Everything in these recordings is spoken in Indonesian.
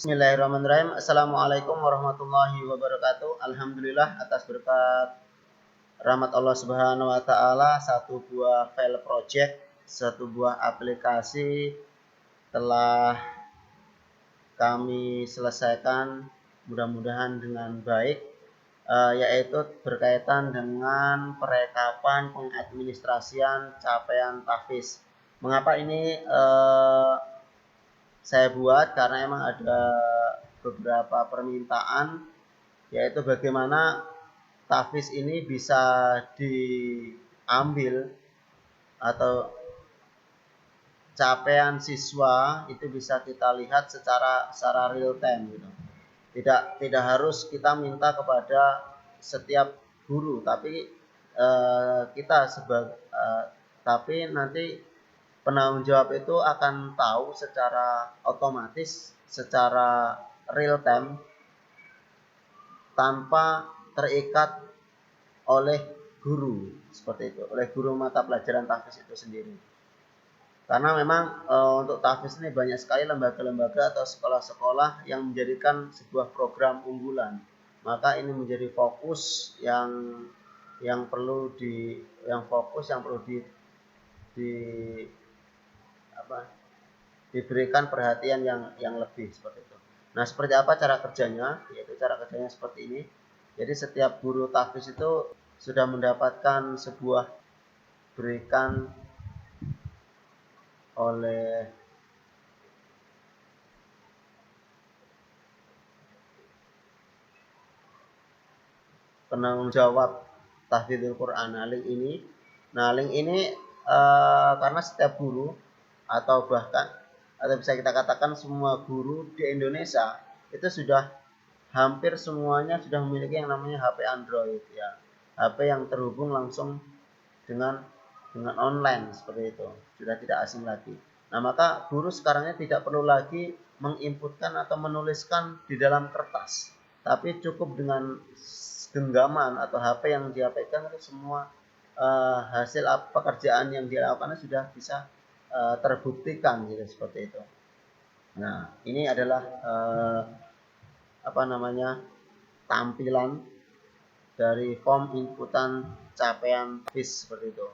Bismillahirrahmanirrahim. Assalamualaikum warahmatullahi wabarakatuh. Alhamdulillah atas berkat rahmat Allah Subhanahu wa taala, satu buah file project, satu buah aplikasi telah kami selesaikan mudah-mudahan dengan baik, yaitu berkaitan dengan perekapan pengadministrasian capaian tahfiz. Mengapa ini saya buat? Karena emang ada beberapa permintaan, yaitu bagaimana tahfiz ini bisa diambil atau capaian siswa itu bisa kita lihat secara real time gitu. Tidak harus kita minta kepada setiap guru, tapi tapi nanti penanggung jawab itu akan tahu secara otomatis, secara real time, tanpa terikat oleh guru, seperti itu, oleh guru mata pelajaran tahfiz itu sendiri. Karena memang untuk tahfiz ini banyak sekali lembaga-lembaga atau sekolah-sekolah yang menjadikan sebuah program unggulan. Maka ini menjadi fokus yang perlu diberikan perhatian yang lebih, seperti itu. Nah, seperti apa cara kerjanya? Yaitu cara kerjanya seperti ini. Jadi setiap guru tahfiz itu sudah mendapatkan sebuah berikan oleh penanggung jawab tahfidzul Quran. Link ini karena setiap guru atau bisa kita katakan semua guru di Indonesia itu sudah hampir semuanya sudah memiliki yang namanya HP Android, ya. HP yang terhubung langsung dengan online, seperti itu. Sudah tidak asing lagi. Nah, maka guru sekarangnya tidak perlu lagi menginputkan atau menuliskan di dalam kertas, tapi cukup dengan genggaman atau HP yang dia pegang itu semua hasil pekerjaan yang dilakukan sudah bisa terbuktikan, gitu, seperti itu. Nah, ini adalah tampilan dari form inputan capaian tahfiz, seperti itu,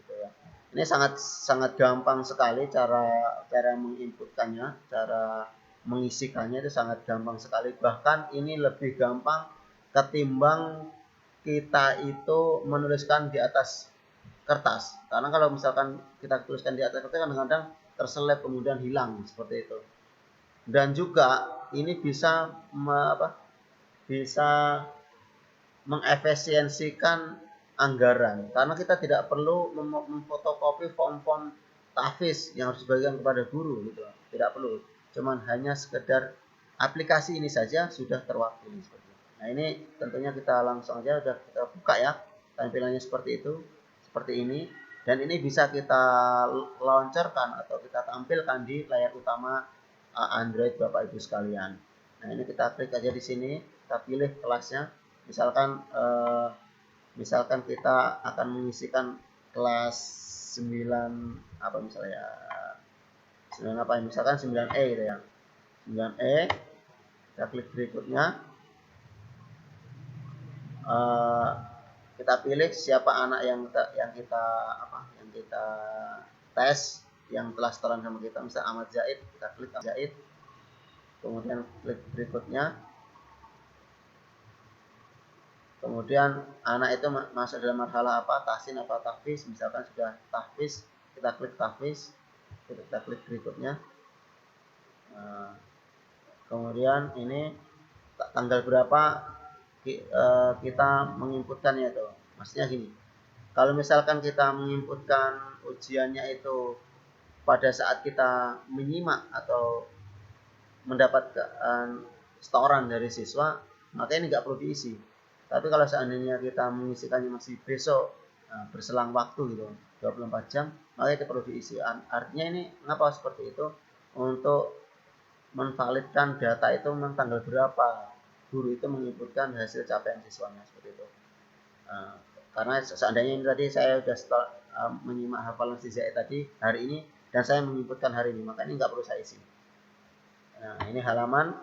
gitu ya. Ini sangat gampang sekali cara menginputkannya, cara mengisikannya itu sangat gampang sekali. Bahkan ini lebih gampang ketimbang kita itu menuliskan di atas kertas. Karena kalau misalkan kita tuliskan di atas kertas, kadang-kadang terselip kemudian hilang, seperti itu. Dan juga ini bisa mengefisiensikan anggaran, karena kita tidak perlu memfotokopi form-form tahfiz yang harus dibagikan kepada guru, gitu. Tidak perlu, cuman hanya sekedar aplikasi ini saja sudah terwakili. Nah, ini tentunya kita langsung aja udah kita buka, ya, tampilannya seperti itu, seperti ini, dan ini bisa kita launcherkan atau kita tampilkan di layar utama Android Bapak Ibu sekalian. Nah, ini kita klik aja di sini, kita pilih kelasnya. Misalkan kita akan mengisikan kelas 9 misalkan 9E, gitu ya. 9E, kita klik berikutnya. Kita pilih siapa anak yang kita tes, yang telah setoran sama kita, misalnya Ahmad Zaid, kita klik Ahmad Zaid, kemudian klik berikutnya. Kemudian anak itu masuk dalam marhalah apa, tahsin atau tahfiz. Misalkan sudah tahfiz, kita klik tahfiz, kita klik berikutnya. Kemudian ini tanggal berapa kita menginputkannya itu. Maksudnya gini, kalau misalkan kita menginputkan ujiannya itu pada saat kita menyimak atau mendapatkan setoran dari siswa, maka ini nggak perlu diisi. Tapi kalau seandainya kita mengisikannya masih besok, berselang waktu, gitu, 24 jam, maka itu perlu diisi. Artinya ini mengapa seperti itu? Untuk menvalidkan data itu memang tanggal berapa guru itu menginputkan hasil capaian siswanya, seperti itu. Karena seandainya ini tadi saya sudah menyimak hafalan si Zaid tadi hari ini dan saya menginputkan hari ini, maka ini nggak perlu saya isi. Nah, ini halaman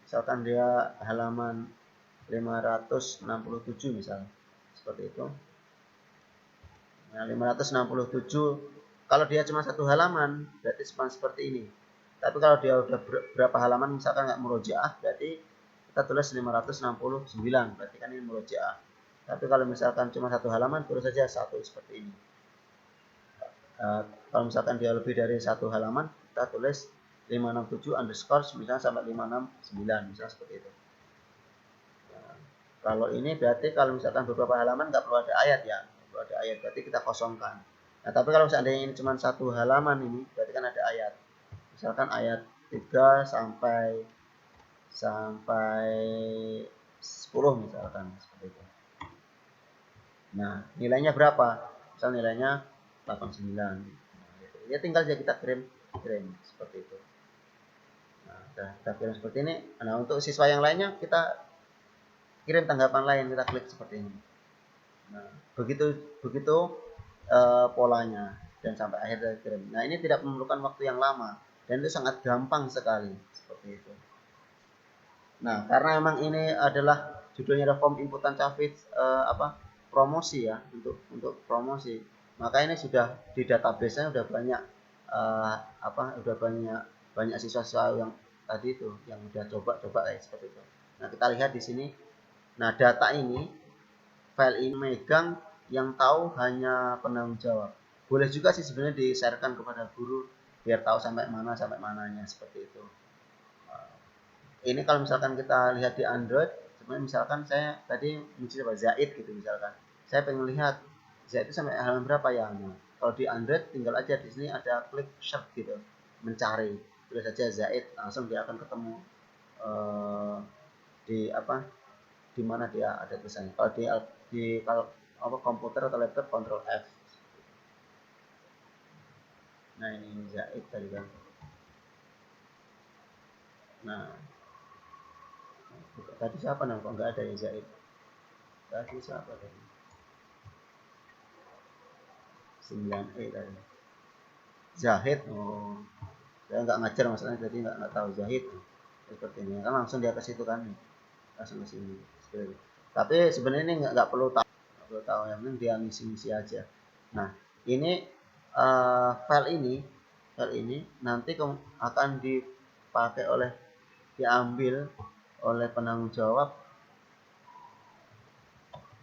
misalkan dia halaman 567 misalnya, seperti itu. Nah, 567 kalau dia cuma satu halaman berarti cuma seperti ini. Tapi kalau dia udah berapa halaman misalkan nggak murojaah, berarti kita tulis 569, berarti kan ini murojaah. Tapi kalau misalkan cuma satu halaman, tulis saja satu seperti ini. Kalau misalkan dia lebih dari satu halaman, kita tulis 567 underscore misalnya sampai 569, misalnya seperti itu. Kalau ini berarti kalau misalkan beberapa halaman nggak perlu ada ayat ya, perlu ada ayat berarti kita kosongkan. Nah tapi kalau seandainya ini cuma satu halaman ini, berarti kan ada ayat. Misalkan ayat 3 sampai 10 misalkan seperti itu. Nah nilainya berapa? Misal nilainya 89. Nah, gitu. Ya tinggal aja kita kirim seperti itu. Nah, kita kirim seperti ini. Nah untuk siswa yang lainnya kita kirim tanggapan lain, kita klik seperti ini. Nah, begitu polanya dan sampai akhir dari kirim. Nah, ini tidak memerlukan waktu yang lama dan itu sangat gampang sekali seperti itu. Nah, karena memang ini adalah judulnya adalah form inputan Cafid promosi ya, untuk promosi. Maka ini sudah di database-nya sudah banyak udah banyak siswa-siswa yang tadi itu yang udah coba kayak seperti itu. Nah, kita lihat di sini. Nah, data ini file ini megang yang tahu hanya penanggung jawab. Boleh juga sih sebenarnya di-sharekan kepada guru biar tahu sampai mananya seperti itu. Ini kalau misalkan kita lihat di Android, sebenarnya misalkan saya tadi mencoba Zaid gitu misalkan. Saya pengen lihat Zaid itu sampai halaman berapa ya. Nah, kalau di Android tinggal aja di sini ada klik search gitu, mencari. Tulis saja Zaid, langsung dia akan ketemu di mana dia ada tulisannya. Kalau kalau komputer atau laptop Ctrl F. Nah ini Zaid tadi kan. Nah tadi siapa namanya? Kok nggak ada ya Zaid? Tadi siapa tadi? 9E tadi. Zahid. Oh, saya nggak ngajar masalahnya tadi nggak tahu Zahid. Seperti ini kan langsung dia ke situ kan, langsung ke sini. Tapi sebenarnya ini nggak perlu tahu, yang penting dia ngisi aja. Nah ini file ini nanti akan dipakai diambil oleh penanggung jawab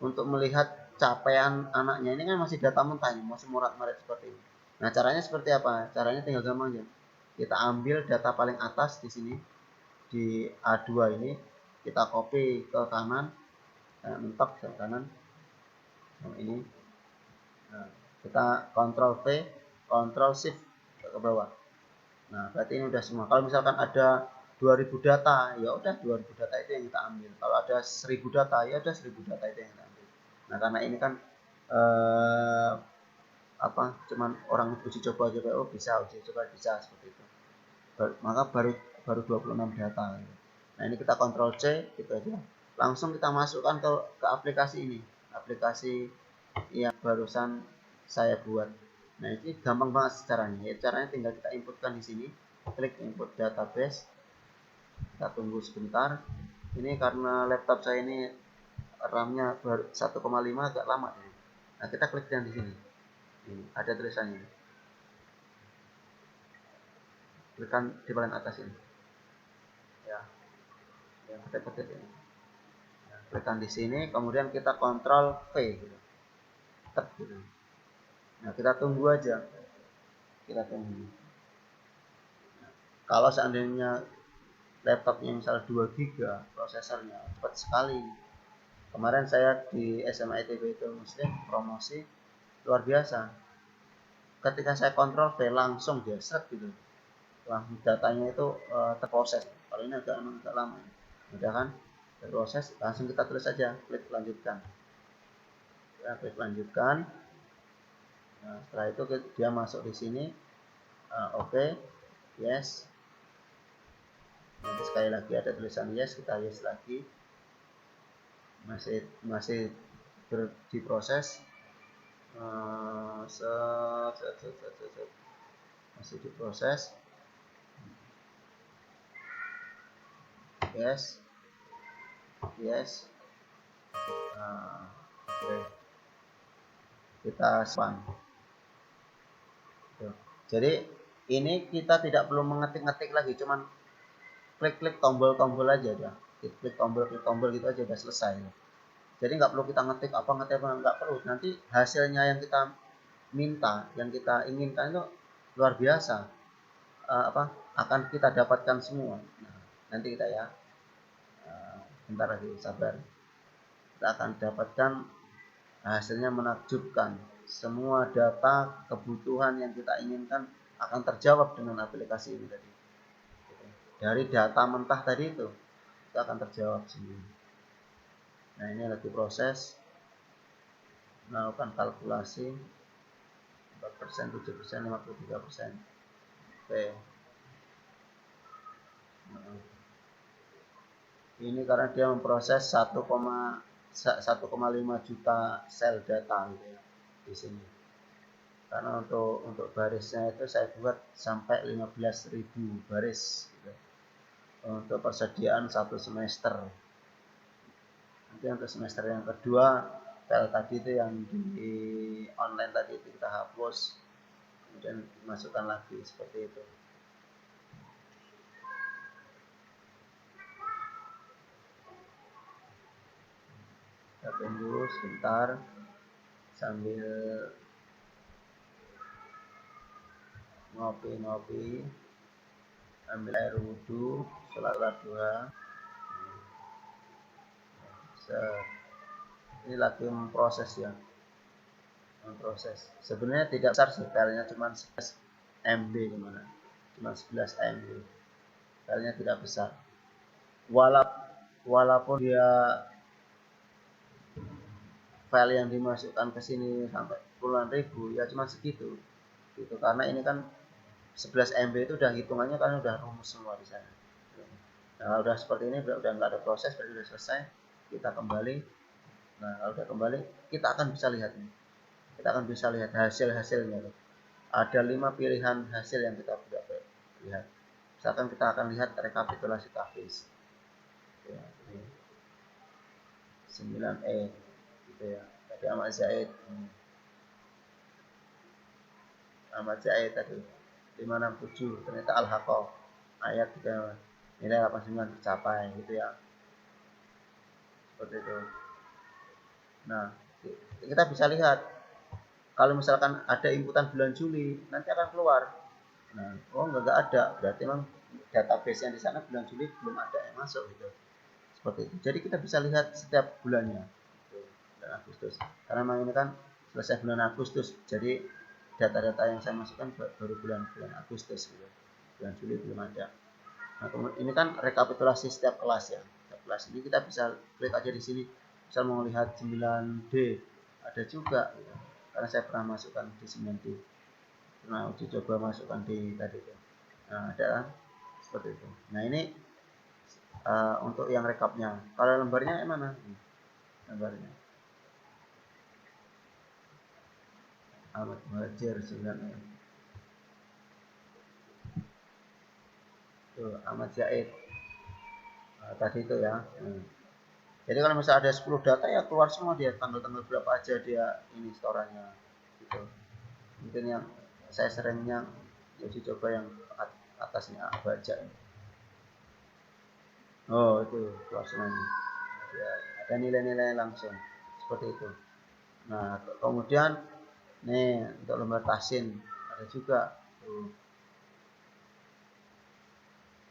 untuk melihat capaian anaknya. Ini kan masih data mentah, masih murat-marit seperti ini. Nah caranya seperti apa? Caranya tinggal gampang aja. Kita ambil data paling atas di sini di A2 ini, kita copy ke kanan, mentok ke kanan. Nah, ini kita Ctrl V, Ctrl Shift ke bawah. Nah, berarti ini udah semua. Kalau misalkan ada 2000 data, ya udah 2000 data itu yang kita ambil. Kalau ada 1000 data, ya udah 1000 data itu yang kita ambil. Nah, karena ini kan cuman orang uji coba aja, oh bisa uji coba bisa seperti itu. Maka baru 26 data. Nah, ini kita Ctrl C gitu aja. Langsung kita masukkan ke aplikasi ini. Aplikasi yang barusan saya buat. Nah, ini gampang banget caranya. Ya, caranya tinggal kita inputkan di sini. Klik input database. Kita tunggu sebentar. Ini karena laptop saya ini RAM-nya 1,5 agak lama. Nah, kita klik dan di sini. Ini ada tulisannya. Klikkan di paling atas ini. Ya. Yang ketik-ketik ini. Nah, klikkan di sini, kemudian kita Ctrl V gitu. Gitu. Nah, kita tunggu aja. Kita tunggu. Kalau seandainya laptopnya misal 2 GB prosesornya cepat sekali. Kemarin saya di SMA ITB itu Muslim promosi luar biasa. Ketika saya kontrol V langsung dia set gitu. Langsung datanya itu terproses. Kalau ini agak lama. Udah kan terproses, langsung kita tulis saja, klik lanjutkan. Ya, klik lanjutkan. Nah, setelah itu dia masuk di sini. Oke. Yes. Nanti sekali lagi ada tulisan yes, kita yes lagi. Masih diproses. Masih diproses. yes, yes. Nah, oke, kita simpan. Jadi ini kita tidak perlu mengetik-ngetik lagi, cuman klik-klik tombol-tombol aja udah. Klik tombol gitu aja udah selesai. Jadi nggak perlu kita ngetik apa nggak perlu. Nanti hasilnya yang kita minta, yang kita inginkan itu luar biasa. Akan kita dapatkan semua. Nah, nanti kita ya, bentar lagi sabar. Kita akan dapatkan hasilnya menakjubkan. Semua data kebutuhan yang kita inginkan akan terjawab dengan aplikasi ini tadi. Dari data mentah tadi itu akan terjawab semua. Nah, ini lagi proses melakukan kalkulasi 4%, 7%, 53%. Oke. Nah, ini karena dia memproses 1,5 juta sel data gitu ya, di sini. Karena untuk barisnya itu saya buat sampai 15.000 baris gitu. Untuk persediaan 1 semester. Nanti untuk semester yang kedua, file tadi itu yang di online tadi itu kita hapus, kemudian masukkan lagi seperti itu. Kita tunggu sebentar sambil ngopi-ngopi, ambil air wudhu, sholat duha. Ini lagi memproses ya, memproses. Sebenarnya tidak besar sih filenya, cuma 11 MB gimana, cuma 11 MB. Filenya tidak besar. Walaupun dia file yang dimasukkan ke sini sampai puluhan ribu, ya cuma segitu. Gitu, karena ini kan 11 MB itu udah hitungannya kan udah rumus semua di sana. Nah, udah seperti ini udah nggak ada proses, berarti udah selesai. Kita kembali. Nah, kalau udah kembali, kita akan bisa lihat ini. Kita akan bisa lihat hasil-hasilnya. Ada 5 pilihan hasil yang kita dapat lihat. Misalkan kita akan lihat rekapitulasi tahfiz. Ya, 9E gitu ya. Tadi Ahmad Zaid. Ahmad Zaid tadi 567, ternyata Al-Haqqah ayat 3 nilai 89 tercapai gitu ya. Seperti itu. Nah, kita bisa lihat kalau misalkan ada inputan bulan Juli, nanti akan keluar. Nah, nggak ada, berarti memang database yang di sana bulan Juli belum ada yang masuk gitu. Seperti itu. Jadi kita bisa lihat setiap bulannya. Bulan Agustus. Karena memang ini kan selesai bulan Agustus, jadi data-data yang saya masukkan baru bulan Agustus gitu. Bulan Juli belum ada. Nah, kemudian ini kan rekapitulasi setiap kelas ya. Setiap kelas ini kita bisa klik aja di sini. Misal mau lihat 9D ada juga gitu. Karena saya pernah masukkan di 9D. Pernah uji coba masukkan di tadi itu. Nah, ada kan? Seperti itu. Nah, ini untuk yang rekapnya. Kalau lembarnya mana? Lembarnya. Ahmad Muhajir 9. Tuh, Ahmad Zaid. Tadi itu ya. Jadi kalau misalnya ada 10 data ya keluar semua dia tanggal-tanggal berapa aja dia ini storannya gitu. Mungkin yang saya seringnya uji coba yang atasnya baca. Oh, itu keluar semuanya. Ya, ada nilai-nilai langsung seperti itu. Nah, kemudian nih untuk lembar tahsin ada juga tuh.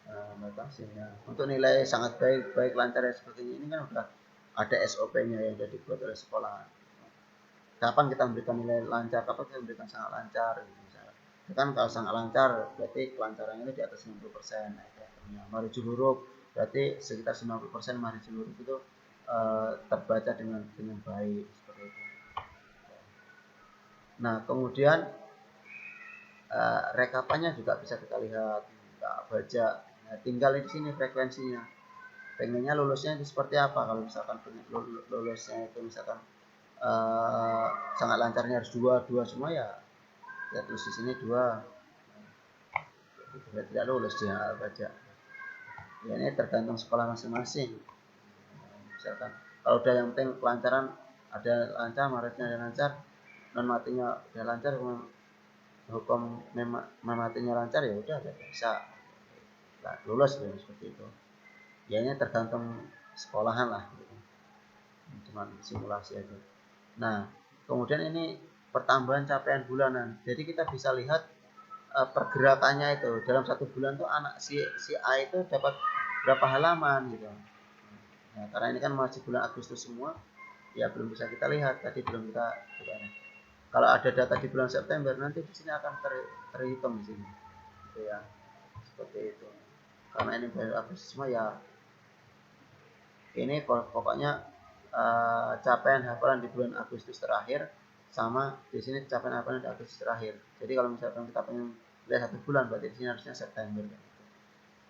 Nah, lembar tahsinnya untuk nilai sangat baik lancar ya seperti ini kan udah ada SOP-nya yang sudah dibuat oleh sekolah. Kapan kita memberikan nilai lancar, kapan kita memberikan sangat lancar gitu misalnya. Kan kalau sangat lancar berarti kelancarannya itu di atas 90%. Marujul huruf berarti sekitar 90% marujul huruf itu terbaca dengan baik seperti itu. Nah, kemudian rekapannya juga bisa kita lihat, kita baca. Nah, tinggal di sini frekuensinya. Pengennya lulusnya itu seperti apa? Kalau misalkan lulusnya itu misalkan sangat lancarnya harus dua semua ya tulis di sini 2. Tidak lulus dia baca. Ya ini tergantung sekolah masing-masing. Misalkan kalau udah yang penting kelancaran, ada lancar, maretnya ada lancar, non matinya udah lancar, hukum mematinya lancar, ya udah bisa lulus ya, seperti itu. Ya ini tergantung sekolahan lah gitu. Cuman simulasi aja. Nah, kemudian ini pertambahan capaian bulanan. Jadi kita bisa lihat pergerakannya itu dalam satu bulan tuh anak si A itu dapat berapa halaman gitu. Nah, karena ini kan masih bulan Agustus semua, ya belum bisa kita lihat. Tadi belum kita coba. Kalau ada data di bulan September, nanti di sini akan terhitung di sini, gitu ya, seperti itu. Karena ini baru Agustus semua, ya ini pokoknya capaian hafalan di bulan Agustus terakhir sama di sini capaian hafalan di Agustus terakhir. Jadi kalau misalkan kita pengen lihat satu bulan, berarti di sini harusnya September.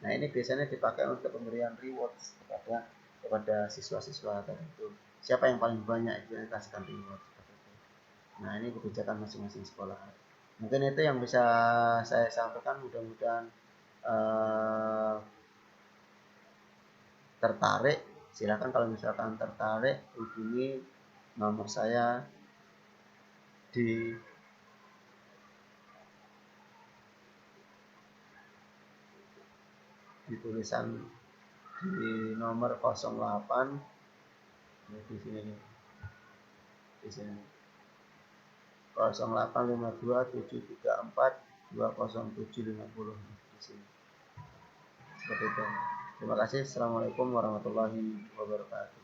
Nah ini biasanya dipakai untuk pemberian rewards kepada siswa-siswa tertentu. Siapa yang paling banyak itu yang dikasihkan reward. Nah ini kebijakan masing-masing sekolah. Mungkin itu yang bisa saya sampaikan. Mudah-mudahan tertarik. Silakan kalau misalkan tertarik, hubungi nomor saya di tulisan di nomor 08 di sini, di sini 085273420750 di sini. Seperti itu. Terima kasih. Assalamualaikum warahmatullahi wabarakatuh.